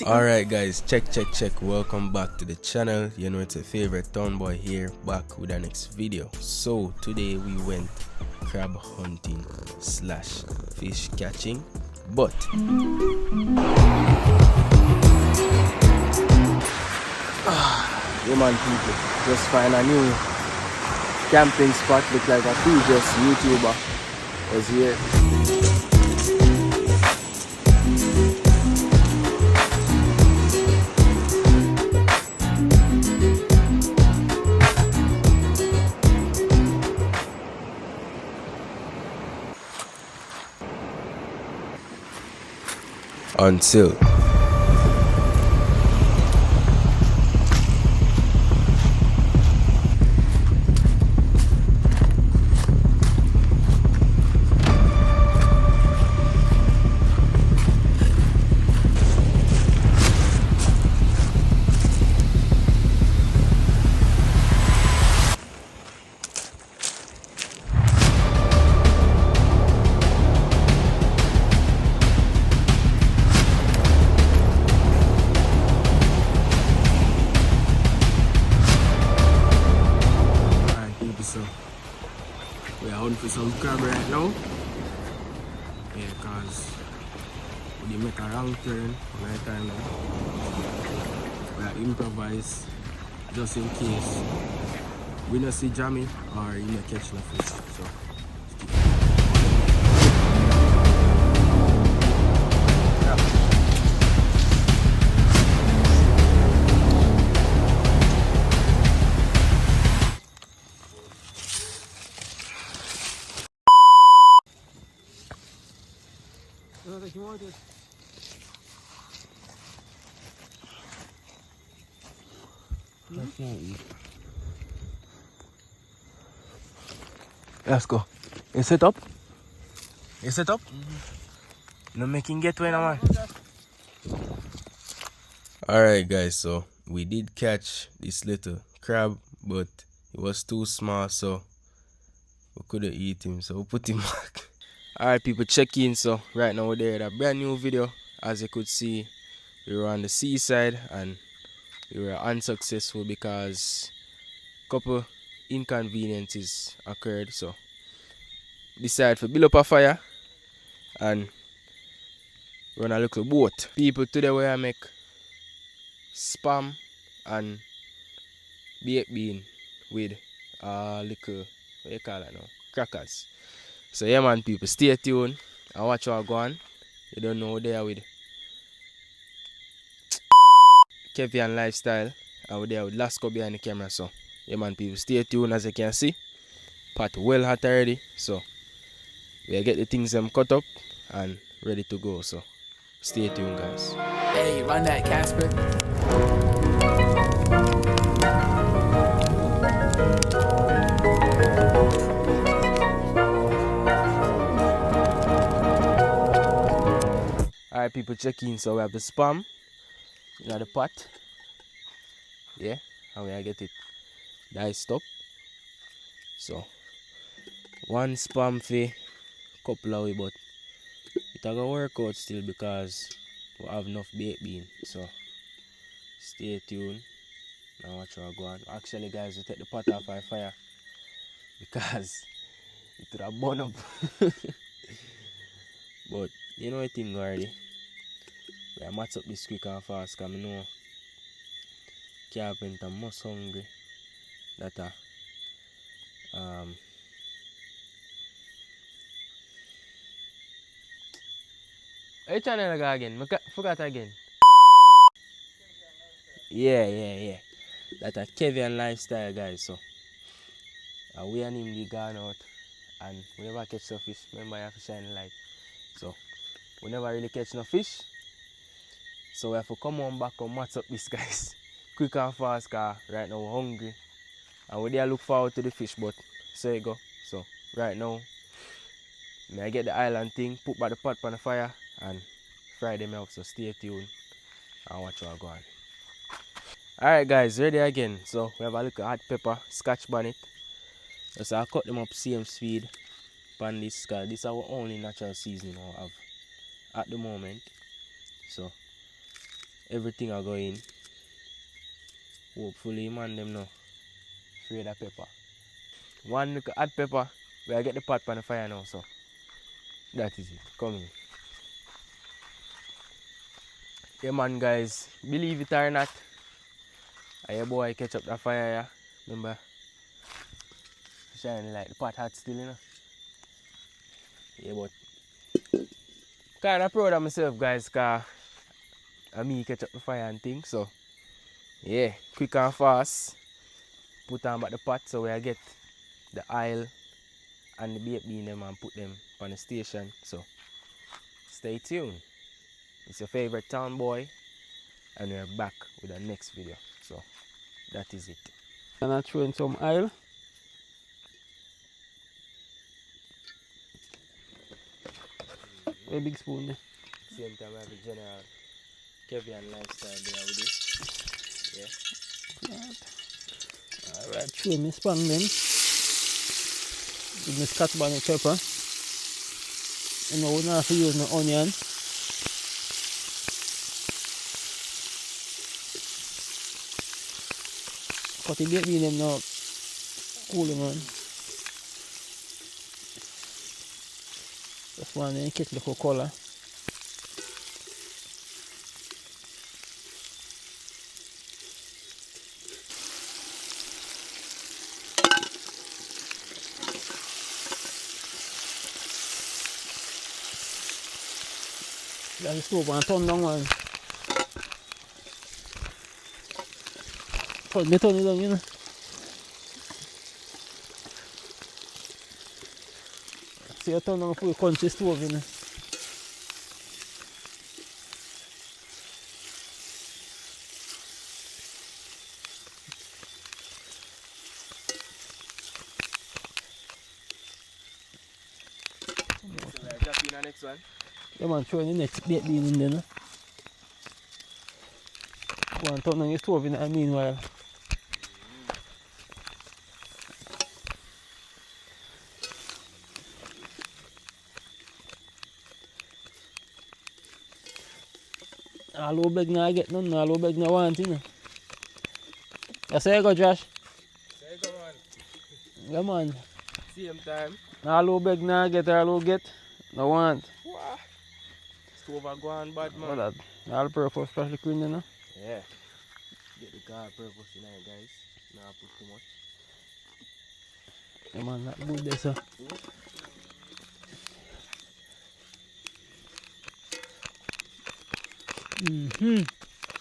Alright guys, check. Welcome back to the channel. You know it's a favorite town boy here, back with the next video. So today we went crab hunting slash fish catching, but man people, just find a new camping spot. Look like a previous YouTuber was here. Until we are hunting for some crab right now. Yeah, because we did make a wrong turn right time now. We are improvise just in case we don't see jammy or you may catch no fish. So let's go. Is it up? Is it up? No making get way now, man. Alright guys, so we did catch this little crab, but it was too small, so we couldn't eat him, so we put him back. Alright people, check in. So right now we're there with a brand new video. As you could see, we were on the seaside and we were unsuccessful because a couple inconveniences occurred, so decided to build up a fire and run a little boat. People, today we are make spam and baked bean with a little, what you call it now, crackers. So yeah man people, stay tuned and watch what go on. You don't know there with Kevin Lifestyle and we're there with Lasco behind the camera. So yeah man people, stay tuned. As you can see, pot well hot already, so we'll get the things cut up and ready to go. So stay tuned guys. Hey, run that, Casper. Alright people, check in. So we have the spam in the pot. Yeah, and we get it diced up. So one spam for couple of way, but it gonna work out still because we have enough baked bean. So stay tuned and watch what go on. Actually guys, we take the pot off our fire because it would have burn up. But you know the thing already. We match up this quick and fast because I know carpenter most hungry. That which channel I go again? I forgot again. Yeah. That a Kevin Lifestyle guys. So we and him they gone out and we never catch no fish. Remember you have to shine the light. So we never really catch no fish. So we have to come on back and match up these guys quick and fast because right now we're hungry. And we there look forward to the fish, but so you go. So right now I get the island thing, put back the pot on the fire and fry them up. So stay tuned and watch what go on. Alright guys, ready again. So we have a little hot pepper, scotch bonnet. So I cut them up same speed on this because this is our only natural seasoning we have at the moment. So everything are going. Hopefully man them now afraid of pepper. One look add pepper, we get the pot on the fire now, so that is it. Coming. Yeah man guys, believe it or not, your boy catch up the fire, yeah. Remember? Shining like the pot hot still, you know. Yeah, but kinda proud of myself guys, cause I me catch up the fire and things, so yeah, quick and fast. Put on back the pot so we get the oil and the baked bean them and put them on the station. So stay tuned. It's your favorite town boy and we're back with the next video. So that is it. And I throw in some oil. A big spoon there. Same time I have the general Kevin lifestyle there with it. Yeah. Alright, throw in my spang then. With my scotch bonnet pepper. You know, we don't have to use no onion. Cut the baked bean them now. Cooling on. Just one in kettle for colour. That's the stove and turn down one. Turn it down, you know. See, I turn down for the country stove, you know. So we're dropping the next one. Yeah man, throw in the next baked bean in there, no? Go and turn on your stove in the meanwhile. All over beg now get none, all over beg now want, you know. You say you go, Josh? Say go on. Yeah man. Same time. All over beg now get, all over get, no want. Wow. Stove are going bad man. What that? All purpose special cream, you know. Yeah. Get the car purpose in there guys. Not put too much. Yeah man, that good there, so.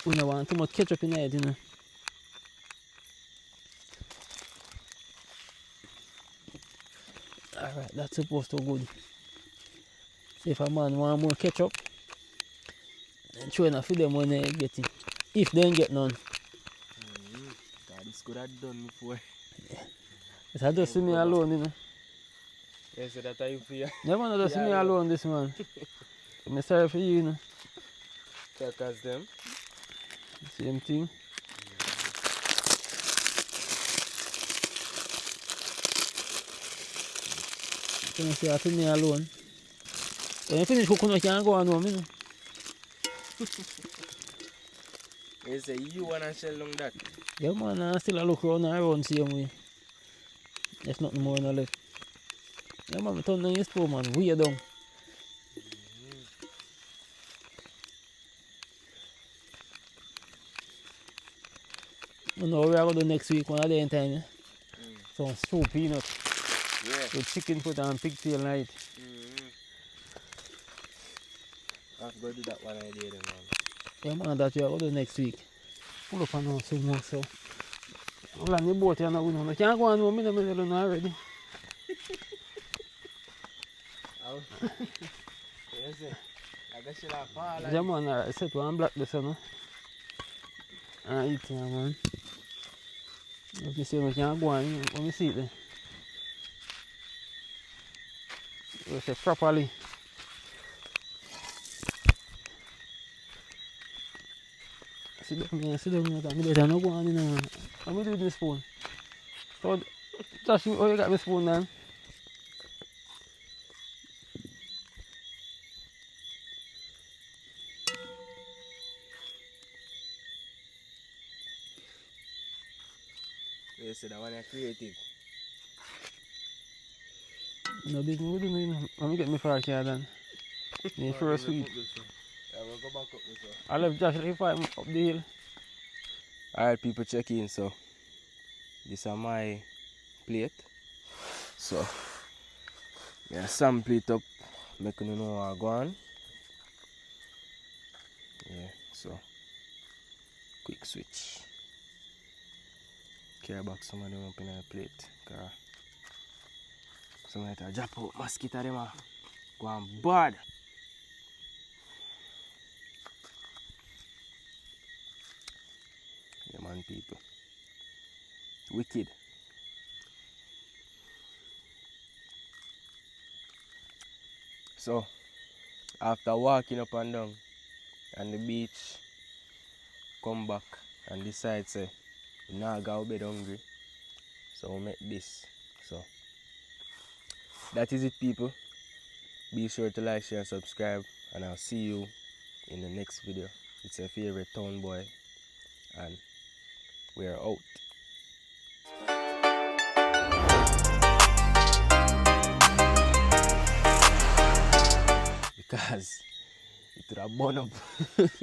We don't want too much ketchup in there, you know. Alright, that's supposed to good. So if a man want more ketchup, then try enough for them when they get it. If they ain't get none. God, this could have done before. It's just see me alone, you know. Yeah, so that you feel. Yeah man, just see me alone this man. I'm sorry for you, you know. Crackers them. Same thing. You see, I feel me alone. When you finish cooking, you can't go on home, you know. You say you wanna shell long that? Yeah man, I still look around same way. There's nothing more in left. Yeah man, I turn down your stove man, way down. You know what we are going to do next week, one of the time, yeah? Some soup peanut. Yeah. With chicken foot and pigtail night. I have to go do that one idea then man. Yeah man, that we are going to do next week. Pull up and some more so. I'm on the boat here now, I can't go on home, I'm already. Yes, I guess you'll have fall. Yeah man, I set one black this one. And eat here man. If you see me can't go on, let me see it there. You say properly. Sit down here, I'm better not go on in there. Let me do it with my spoon. So, Josh, how you got my spoon then? You said that one is creative. No big we do you know. Let me get me for a car then. Me first sweep. Yeah, we'll go back up this one. I left Josh like 5 up the hill. Alright, people, check in. So, this is my plate. So, yeah, sample it up. Make you know what I go on. Yeah, so, quick switch. Carry back some of them up in a plate. Cause some of it drop out mosquito them are going bad. Yeah, man, people. Wicked. So, after walking up and down on the beach, come back and decide say, we now go to bed hungry. So we make this. So that is it, people. Be sure to like, share, and subscribe, and I'll see you in the next video. It's your favorite town boy, and we're out. Because it would have burn up.